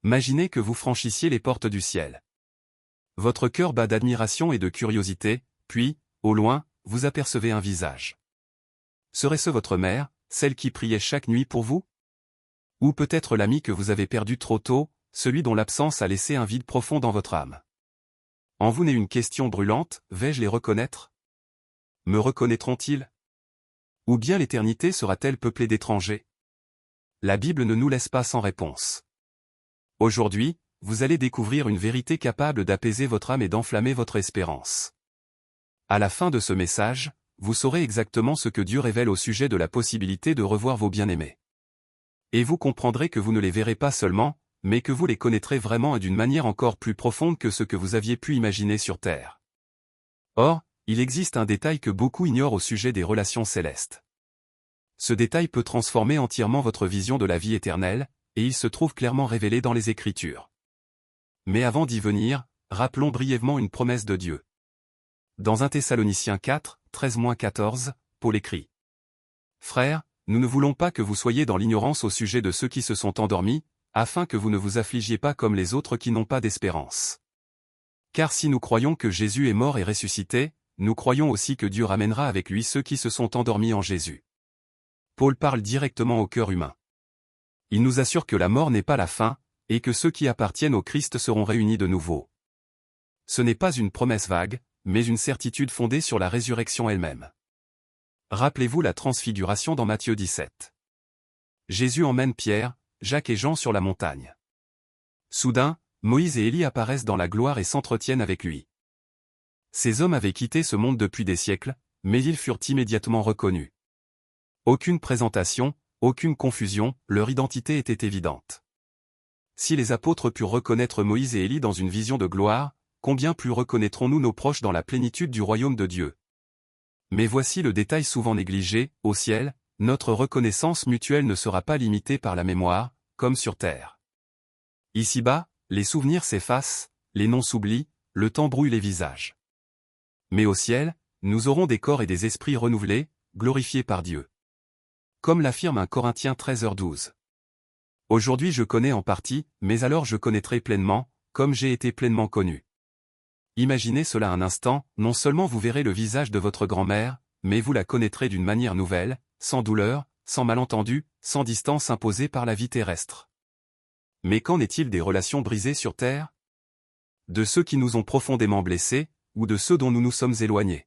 Imaginez que vous franchissiez les portes du ciel. Votre cœur bat d'admiration et de curiosité, puis, au loin, vous apercevez un visage. Serait-ce votre mère, celle qui priait chaque nuit pour vous? Ou peut-être l'ami que vous avez perdu trop tôt, celui dont l'absence a laissé un vide profond dans votre âme? En vous naît une question brûlante, vais-je les reconnaître? Me reconnaîtront-ils? Ou bien l'éternité sera-t-elle peuplée d'étrangers? La Bible ne nous laisse pas sans réponse. Aujourd'hui, vous allez découvrir une vérité capable d'apaiser votre âme et d'enflammer votre espérance. À la fin de ce message, vous saurez exactement ce que Dieu révèle au sujet de la possibilité de revoir vos bien-aimés. Et vous comprendrez que vous ne les verrez pas seulement, mais que vous les connaîtrez vraiment et d'une manière encore plus profonde que ce que vous aviez pu imaginer sur Terre. Or, il existe un détail que beaucoup ignorent au sujet des relations célestes. Ce détail peut transformer entièrement votre vision de la vie éternelle, et il se trouve clairement révélé dans les Écritures. Mais avant d'y venir, rappelons brièvement une promesse de Dieu. Dans 1 Thessaloniciens 4, 13-14, Paul écrit: « Frères, nous ne voulons pas que vous soyez dans l'ignorance au sujet de ceux qui se sont endormis, afin que vous ne vous affligiez pas comme les autres qui n'ont pas d'espérance. Car si nous croyons que Jésus est mort et ressuscité, nous croyons aussi que Dieu ramènera avec lui ceux qui se sont endormis en Jésus. » Paul parle directement au cœur humain. Il nous assure que la mort n'est pas la fin, et que ceux qui appartiennent au Christ seront réunis de nouveau. Ce n'est pas une promesse vague, mais une certitude fondée sur la résurrection elle-même. Rappelez-vous la transfiguration dans Matthieu 17. Jésus emmène Pierre, Jacques et Jean sur la montagne. Soudain, Moïse et Élie apparaissent dans la gloire et s'entretiennent avec lui. Ces hommes avaient quitté ce monde depuis des siècles, mais ils furent immédiatement reconnus. Aucune présentation, aucune confusion, leur identité était évidente. Si les apôtres purent reconnaître Moïse et Élie dans une vision de gloire, combien plus reconnaîtrons-nous nos proches dans la plénitude du royaume de Dieu? Mais voici le détail souvent négligé, au ciel, notre reconnaissance mutuelle ne sera pas limitée par la mémoire, comme sur terre. Ici-bas, les souvenirs s'effacent, les noms s'oublient, le temps brouille les visages. Mais au ciel, nous aurons des corps et des esprits renouvelés, glorifiés par Dieu. Comme l'affirme 1 Corinthiens 13h12. Aujourd'hui je connais en partie, mais alors je connaîtrai pleinement, comme j'ai été pleinement connu. Imaginez cela un instant, non seulement vous verrez le visage de votre grand-mère, mais vous la connaîtrez d'une manière nouvelle, sans douleur, sans malentendu, sans distance imposée par la vie terrestre. Mais qu'en est-il des relations brisées sur terre? De ceux qui nous ont profondément blessés, ou de ceux dont nous nous sommes éloignés?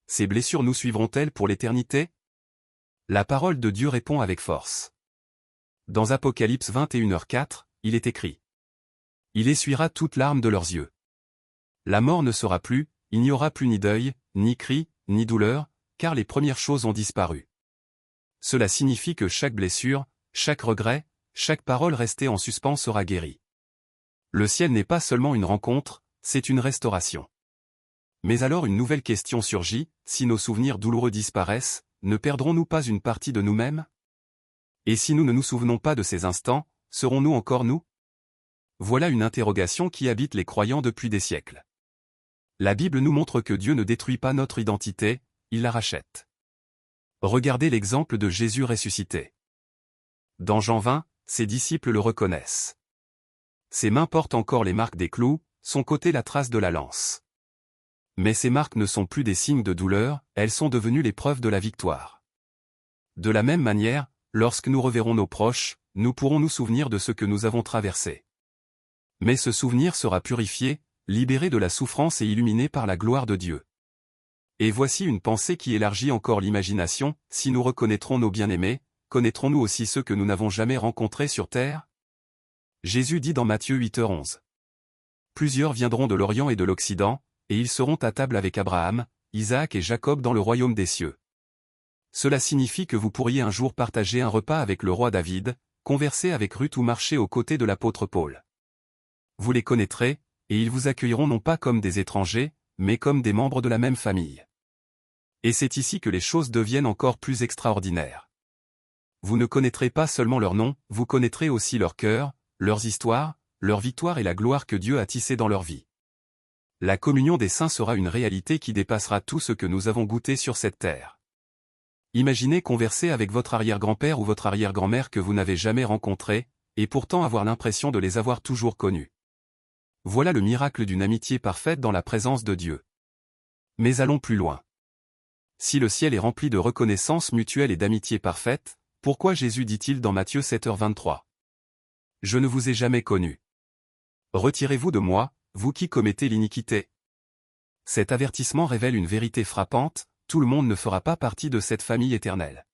Ces blessures nous suivront-elles pour l'éternité? La parole de Dieu répond avec force. Dans Apocalypse 21h4, il est écrit: « Il essuiera toute larme de leurs yeux. » La mort ne sera plus, il n'y aura plus ni deuil, ni cri, ni douleur, car les premières choses ont disparu. Cela signifie que chaque blessure, chaque regret, chaque parole restée en suspens sera guérie. Le ciel n'est pas seulement une rencontre, c'est une restauration. Mais alors une nouvelle question surgit, si nos souvenirs douloureux disparaissent, ne perdrons-nous pas une partie de nous-mêmes? Et si nous ne nous souvenons pas de ces instants, serons-nous encore nous? Voilà une interrogation qui habite les croyants depuis des siècles. La Bible nous montre que Dieu ne détruit pas notre identité, il la rachète. Regardez l'exemple de Jésus ressuscité. Dans Jean 20, ses disciples le reconnaissent. Ses mains portent encore les marques des clous, son côté la trace de la lance. Mais ces marques ne sont plus des signes de douleur, elles sont devenues les preuves de la victoire. De la même manière, lorsque nous reverrons nos proches, nous pourrons nous souvenir de ce que nous avons traversé. Mais ce souvenir sera purifié, libéré de la souffrance et illuminé par la gloire de Dieu. Et voici une pensée qui élargit encore l'imagination, si nous reconnaîtrons nos bien-aimés, connaîtrons-nous aussi ceux que nous n'avons jamais rencontrés sur terre? Jésus dit dans Matthieu 8h11. Plusieurs viendront de l'Orient et de l'Occident, et ils seront à table avec Abraham, Isaac et Jacob dans le royaume des cieux. Cela signifie que vous pourriez un jour partager un repas avec le roi David, converser avec Ruth ou marcher aux côtés de l'apôtre Paul. Vous les connaîtrez, et ils vous accueilleront non pas comme des étrangers, mais comme des membres de la même famille. Et c'est ici que les choses deviennent encore plus extraordinaires. Vous ne connaîtrez pas seulement leur nom, vous connaîtrez aussi leur cœur, leurs histoires, leurs victoires et la gloire que Dieu a tissée dans leur vie. La communion des saints sera une réalité qui dépassera tout ce que nous avons goûté sur cette terre. Imaginez converser avec votre arrière-grand-père ou votre arrière-grand-mère que vous n'avez jamais rencontré, et pourtant avoir l'impression de les avoir toujours connus. Voilà le miracle d'une amitié parfaite dans la présence de Dieu. Mais allons plus loin. Si le ciel est rempli de reconnaissance mutuelle et d'amitié parfaite, pourquoi Jésus dit-il dans Matthieu 7h23 « Je ne vous ai jamais connu. Retirez-vous de moi, vous qui commettez l'iniquité ». Cet avertissement révèle une vérité frappante, tout le monde ne fera pas partie de cette famille éternelle.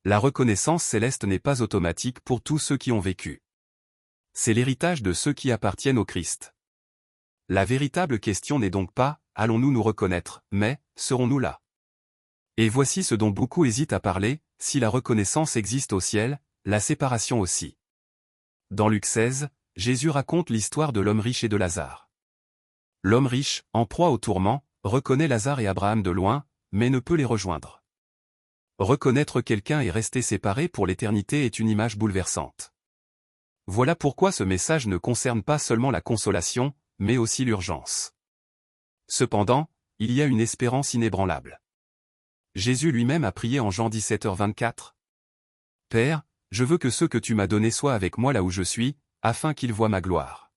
La reconnaissance céleste n'est pas automatique pour tous ceux qui ont vécu. C'est l'héritage de ceux qui appartiennent au Christ. La véritable question n'est donc pas « allons-nous nous reconnaître ?» mais « serons-nous là ?» Et voici ce dont beaucoup hésitent à parler, si la reconnaissance existe au ciel, la séparation aussi. Dans Luc 16, Jésus raconte l'histoire de l'homme riche et de Lazare. L'homme riche, en proie au tourment, reconnaît Lazare et Abraham de loin, mais ne peut les rejoindre. Reconnaître quelqu'un et rester séparé pour l'éternité est une image bouleversante. Voilà pourquoi ce message ne concerne pas seulement la consolation, mais aussi l'urgence. Cependant, il y a une espérance inébranlable. Jésus lui-même a prié en Jean 17h24. « Père, je veux que ceux que tu m'as donnés soient avec moi là où je suis, afin qu'ils voient ma gloire. »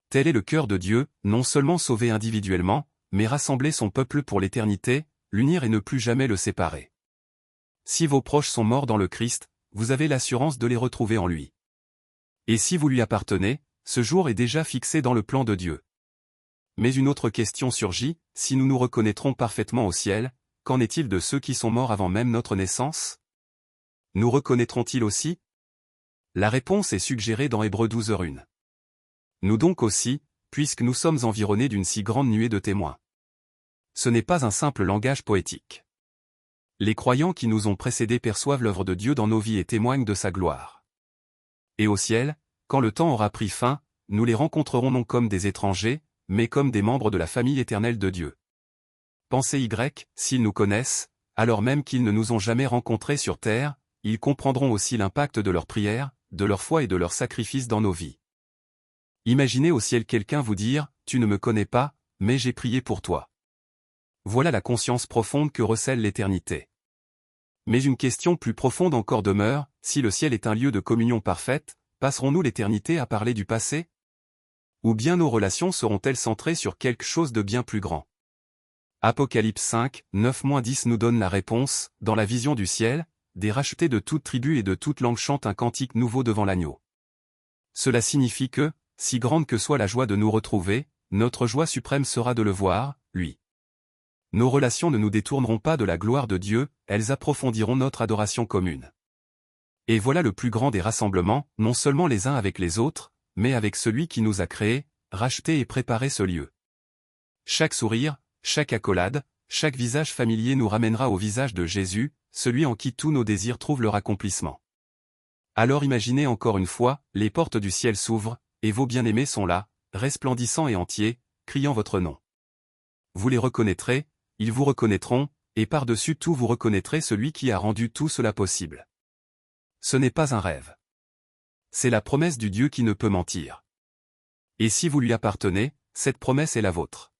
Tel est le cœur de Dieu, non seulement sauver individuellement, mais rassembler son peuple pour l'éternité, l'unir et ne plus jamais le séparer. Si vos proches sont morts dans le Christ, vous avez l'assurance de les retrouver en lui. Et si vous lui appartenez, ce jour est déjà fixé dans le plan de Dieu. Mais une autre question surgit, si nous nous reconnaîtrons parfaitement au ciel, qu'en est-il de ceux qui sont morts avant même notre naissance? Nous reconnaîtront-ils aussi? La réponse est suggérée dans Hébreux 12h1. Nous donc aussi, puisque nous sommes environnés d'une si grande nuée de témoins. Ce n'est pas un simple langage poétique. Les croyants qui nous ont précédés perçoivent l'œuvre de Dieu dans nos vies et témoignent de sa gloire. Et au ciel, quand le temps aura pris fin, nous les rencontrerons non comme des étrangers, mais comme des membres de la famille éternelle de Dieu. Pensez s'ils nous connaissent, alors même qu'ils ne nous ont jamais rencontrés sur terre, ils comprendront aussi l'impact de leur prière, de leur foi et de leur sacrifice dans nos vies. Imaginez au ciel quelqu'un vous dire « Tu ne me connais pas, mais j'ai prié pour toi ». Voilà la conscience profonde que recèle l'éternité. Mais une question plus profonde encore demeure, si le ciel est un lieu de communion parfaite, passerons-nous l'éternité à parler du passé? Ou bien nos relations seront-elles centrées sur quelque chose de bien plus grand? Apocalypse 5, 9-10 nous donne la réponse, dans la vision du ciel, des rachetés de toute tribu et de toute langue chantent un cantique nouveau devant l'agneau. Cela signifie que, si grande que soit la joie de nous retrouver, notre joie suprême sera de le voir, lui. Nos relations ne nous détourneront pas de la gloire de Dieu, elles approfondiront notre adoration commune. Et voilà le plus grand des rassemblements, non seulement les uns avec les autres, mais avec celui qui nous a créés, rachetés et préparé ce lieu. Chaque sourire, chaque accolade, chaque visage familier nous ramènera au visage de Jésus, celui en qui tous nos désirs trouvent leur accomplissement. Alors imaginez encore une fois, les portes du ciel s'ouvrent, et vos bien-aimés sont là, resplendissants et entiers, criant votre nom. Vous les reconnaîtrez, ils vous reconnaîtront, et par-dessus tout vous reconnaîtrez celui qui a rendu tout cela possible. Ce n'est pas un rêve. C'est la promesse du Dieu qui ne peut mentir. Et si vous lui appartenez, cette promesse est la vôtre.